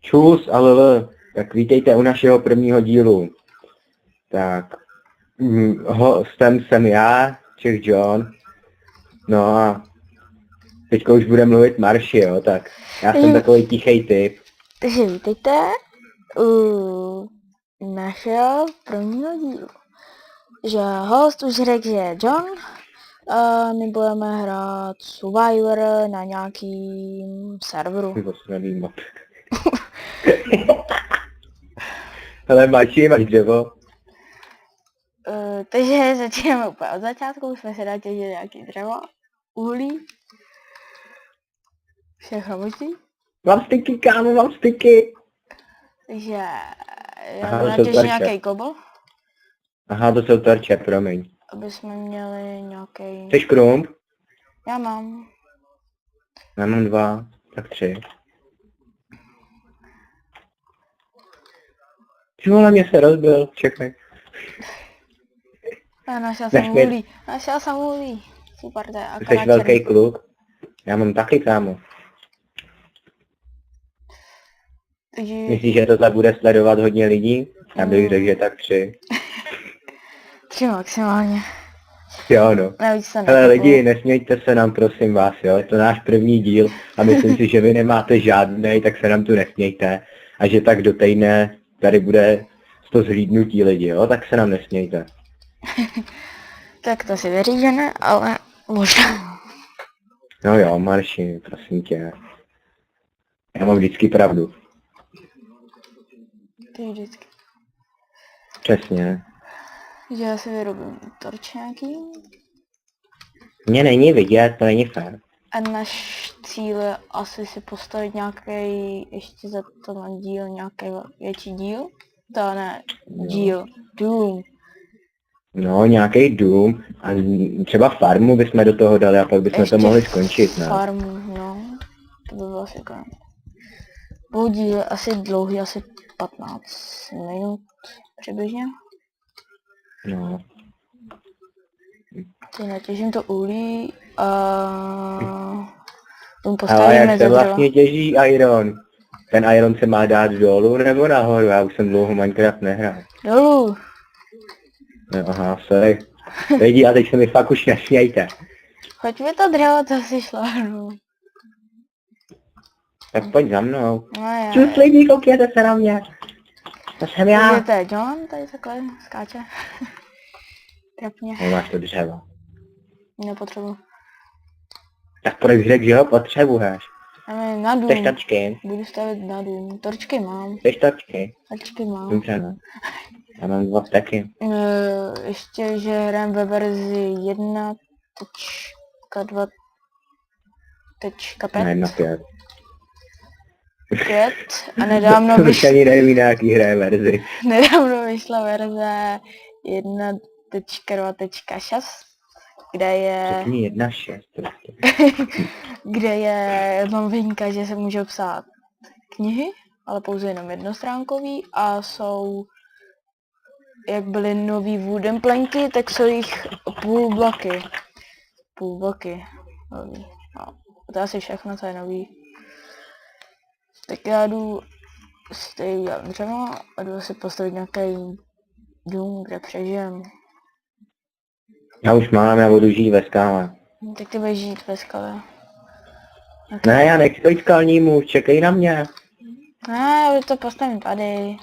Čus, ale tak vítejte u našeho prvního dílu. Tak, hostem jsem já, Čech John. No a teďka už bude mluvit Marši, jo, tak já jsem takový tichý typ. Takže vítejte u našeho prvního dílu. Že host už řekl, že je John. A my budeme hrát Survivor na nějakým serveru. Posledný mod. Hele, Marši, máš dřevo? Takže začínáme úplně od začátku, už jsme se natěžili nějaký dřevo, uhlí, všechno možný. Mám styky, kámo, mám styky. Takže já Aha, budu to jsou natěžit tarče. nějaký kobl, Aha, to jsou tarče, promiň. aby jsme měli nějaký. Chceš krump? Já mám. Já mám 2, tak 3. Ty vole, mě se rozbil, čekaj. Já našel Nech jsem mi- uhlí. Našel jsem uhlí. Super, to je Ty akorát jsi velký černý. kluk. Já mám taky, kámo. Takže Myslíš, že to tak bude sledovat hodně lidí? Já bych řekl, že tak 3. 3 maximálně. Jo, no. Navíc se Hele nekoplo. lidi, nesmějte se nám, prosím vás, jo. Je to náš první díl a myslím si, že vy nemáte žádnej, tak se nám tu nesmějte. A že tak do týdne tady bude 100 zhlídnutí lidi, jo. Tak se nám nesmějte. Tak to si věří, že ne, ale možná. No jo, Marši, prosím tě. Já mám vždycky pravdu. Ty vždycky. Přesně. Takže já si vyrobím torč nějaký. Mně není vidět, to není fér. A náš cíl je asi si postavit nějaký, ještě za to na díl, nějaký větší díl. To ne, díl, dům. No, nějaký dům a třeba farmu bychom do toho dali a pak bychom to mohli skončit, ne? Farmu, no. To by bylo všechno. Budou díl asi dlouhý, asi 15 minut přibližně. No. Teď natěžím to uhlí a tomu Ale postavíme jak ze se dřeva. vlastně těží iron? Ten iron se má dát dolů nebo nahoru? Já už jsem dlouho Minecraft nehrál. Dolů. No, aha, sorry. Lidi, a teď se mi fakt už nesmějte. Hoď mi to dřevo, co si šláhnu. Tak pojď za mnou. No je. Čus lidi, koukněte se na mě. To jsem já. Takže to je John, tady takhle skáče. Trapně. No, máš to dřevo. Nepotřebuji. Tak proč řekl, že ho potřebuješ? Jdeme na Chceš dům. tačky? Budu stavit na dům. Torčky mám. Chceš tačky? Tačky mám. Dobře, no. Já mám 2 taky. Ještě, že hrám ve verzi 1.2.5 Ne, na 5. 5 a nedávno, Už ani nevím, na jaký hraje verzi. nedávno vyšla verze 1.2.6, kde je, Řekni 1.6 prostě. kde je novinka, že se může psát knihy, ale pouze jenom jednostránkový a jsou, jak byly nový wooden planky, tak jsou jich půl bloky. Nový. No, to je asi všechno, co je nový. Tak já jdu si tady udělat dřevo a jdu si postavit nějaký dům, kde přežijem. Já už mám, já budu žít ve skále. Tak ty budeš žít ve skale. Ne, já nechci být skalní muž, čekej na mě. Ne, já to postavím tady.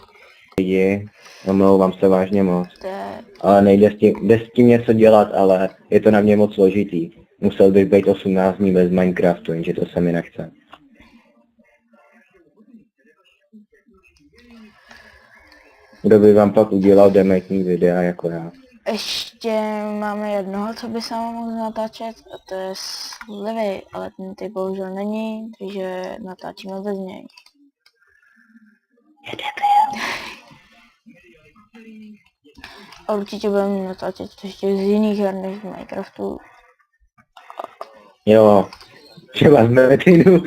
Lidi, omlouvám se vážně moc. To je... Ale jde s tím něco dělat, ale je to na mě moc složitý. Musel bych být 18 dní bez Minecraftu, jenže to se mi nechce. Kdo by vám pak udělal demetní videa jako já? Ještě máme jednoho, co by se mohl natáčet, a to je Slivy, ale ten ty bohužel není, takže natáčíme bez něj. A určitě budeme natáčet ještě z jiných her než z Minecraftu. Jo, třeba z Metinu.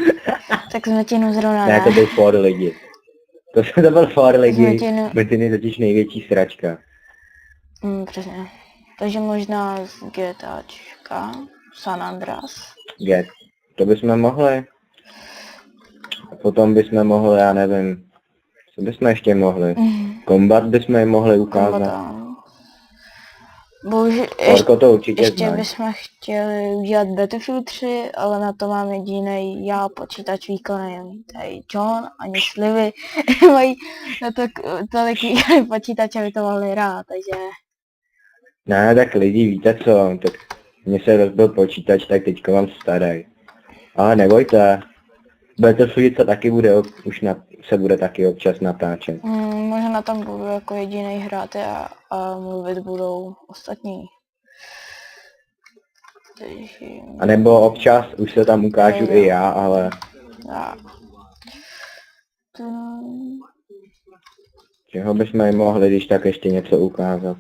Tak jsme ti zrovna Ne, to byl for lidi. To byl for lidi. Metinu. Metin je totiž největší sračka. Přesně. Takže možná z GTAčka, San Andreas. Get. To bychom mohli. Potom bychom mohli, já nevím, co bychom ještě mohli? Kombat bychom jim mohli ukázat. Bohužel, Orko to určitě ještě zná. bychom chtěli udělat Battlefield 3, ale na to mám jediný já počítač výkonný. Tady John ani Slivy mají na to tolik výkonný počítač, aby to mohli hrát, takže... Ne, tak lidi, víte co, tak mně se rozbil počítač, tak teďka mám starý. Ale nebojte, Battlefield se taky bude, se bude taky občas natáčet. Možná tam budu jako jediný hrát a mluvit budou ostatní. Takže... A nebo občas už se tam ukážu i já, ale Já. čeho bychom jim mohli, když tak ještě něco ukázat.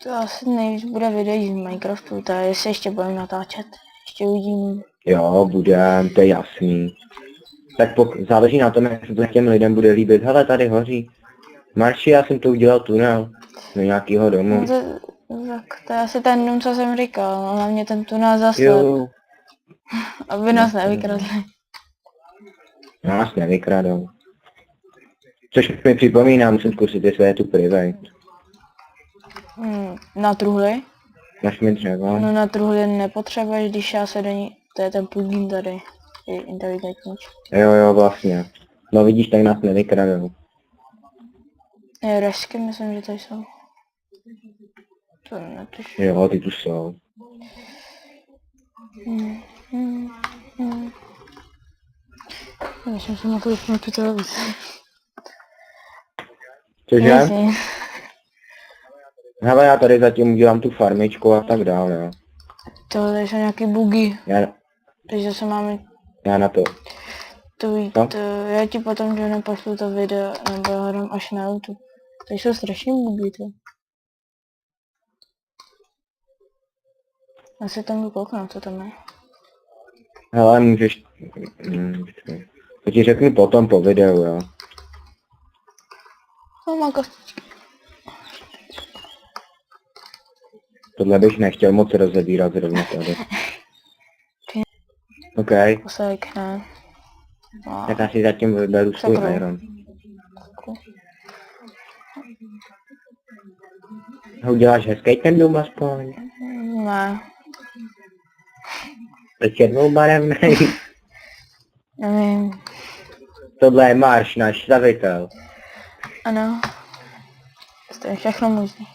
To asi nejvíc bude videí z Minecraftu, to je, jestli ještě budeme natáčet. Ještě uvidím. Jo, bude, to je jasný. Tak záleží na tom, jak se těm lidem bude líbit. Hele, tady hoří. Marši, já jsem to udělal tunel do nějakého domu. No to je asi ten dům, co jsem říkal, no hlavně ten tunel zasled, Jo, aby nás nevykradli. nás nevykradou. Což mi připomíná, musím zkusit, jestli je tu private. Na truhli? Máš mi dřevo? No na truhli nepotřebuješ, když já se do ní, to je ten plugin tady, je inteligentní. Jo, vlastně. No vidíš, tak nás nevykradou. Resky myslím, že tady jsou. To netuším. Jo, ty tu jsou. Já jsem si mohl vypnout tu televizi. Cože? Nic. Hele, já tady zatím udělám tu farmičku a tak dále, jo. Tohle jsou nějaký bugy, Já takže se máme na to. já ti potom že nepošlu to video, nebo ho dám až na YouTube. To jsou strašně bugy, to. Já se tam jdu kouknout, co tam je. Hele, můžeš... To ti řeknu potom po videu, jo. No má kostičky. Tohle bych nechtěl moc rozebírat zrovna tady. OK, Kosek, ne. No. tak já si zatím vyberu svůj Sakra. iron. Uděláš hezký ten dům aspoň? Ne. To černou barevnej. Nevím. Tohle je Marš, náš stavitel. Ano. To je všechno možné.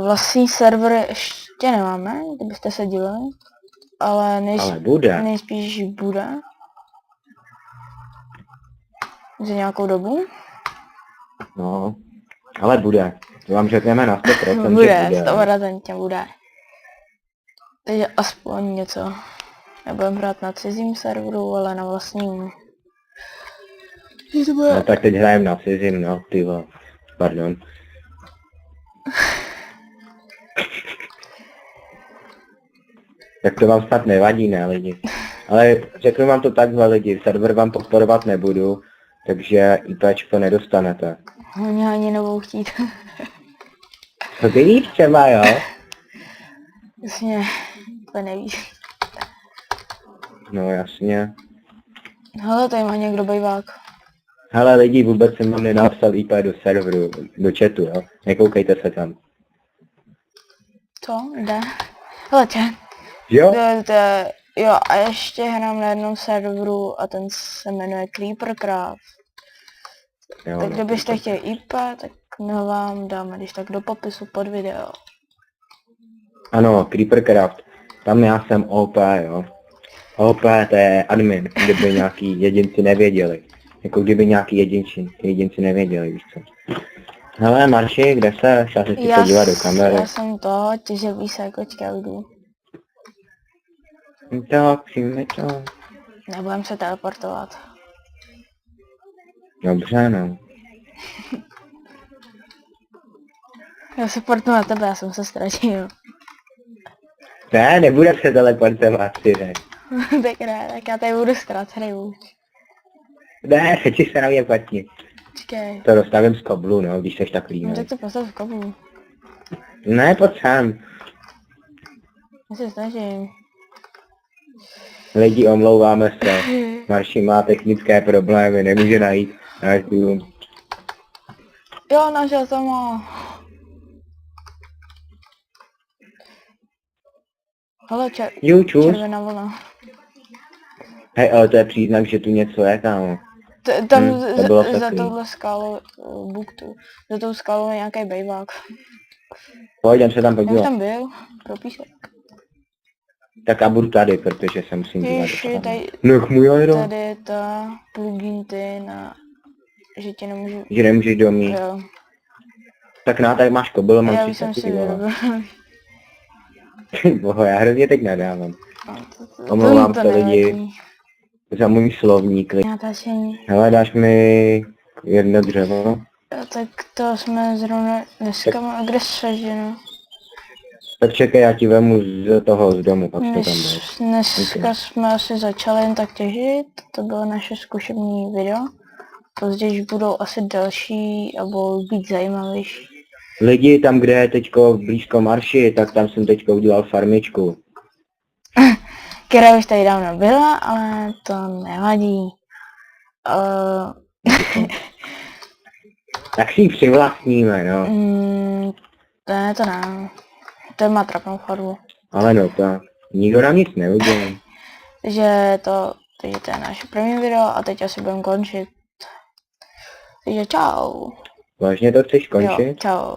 Vlastní server ještě nemáme, kdybyste se divili. Ale bude. nejspíš bude. Za nějakou dobu. No, ale bude. To vám řekneme na 100%, Bude, že bude. 100% bude. Takže aspoň něco. Nebudem hrát na cizím serveru, ale na vlastním. No tak teď hrajem na cizím, no, ty vole. Pardon. Tak to vám snad nevadí, ne lidi. Ale řeknu vám to takhle lidi, server vám podporovat nebudu, takže IPčko nedostanete. Oni ani nebudou chtít. To ty víš třeba, jo? Jasně, to nevíš. No jasně. Hele, tady má někdo bejvák. Hele lidi, vůbec jsem vám nenapsal IP do serveru, do chatu, jo? Nekoukejte se tam. Co? Jde? Hele, tě. Jo? Jo, a ještě hrám na jednom serveru a ten se jmenuje Creepercraft. Jo, Tak no, kdybyste chtěli IP, tak my ho vám dáme když tak do popisu pod video. Ano, Creepercraft. Tam já jsem OP, jo. OP to je admin, kdyby nějaký jedinci nevěděli. Jako kdyby nějaký jedinci nevěděli, víš co. Hele Marši, kde se? Já se chci podívat do kamery. Já jsem to, těžebí se kočka jdu. Tak, přijme to. Nebudem se teleportovat. Dobře, no. Já se portnu na tebe, já jsem se ztratil. Ne, nebude se teleportovat, ty ne. Tak ne, tak já tady budu ztracený už. Ne, ti se na mě platí. Počkej. To dostavím z kablu, no, když seš tak No líný. tak to postav v kablu. Ne, pojď sem. Já se snažím. Lidi, omlouváme se. Marši má technické problémy, nemůže najít náš dům. Jo, našel jsem ho. Hele, Čus. červená vlna. Hej, ale to je příznak, že tu něco je, kámo. Tam to bylo za takový. touhle skálou, buktu, za tou skálou je nějaký bejvák. Pojď, jdem se tam Já už podívat. tam byl, pro písek. Tak a budu tady, protože se musím dívat. Ježi, tady, Nech můj jero. tady je ta plugin ty na, že tě nemůžu, Že nemůžeš do mít. jo. Tak tady máš kobyle, mám Já 30 už jsem si kilo. Boho, já hrozně teď nadávám. to Omlouvám se nevadí. lidi za můj slovník. Natáčení. Hele, dáš mi jedno dřevo? Tak to jsme zrovna dneska, kde seženo? Tak čekaj, já ti vemu z toho z domu, pak to tam dáš. Dneska jsme asi začali jen tak těžit, to bylo naše zkušební video. Později budou asi další a budou být zajímavější. Lidi, tam, kde je teďko blízko marši, tak tam jsem teďko udělal farmičku. Která už tady dávno byla, ale to nevadí. Tak si ji přivlastníme, no. Ne, to ne. To má trapnou farbu. Ale no, to nikdo nám nic neudělá. Takže to je naše první video a teď asi budeme končit. Takže čau. Vážně to chceš Jo, končit? čau.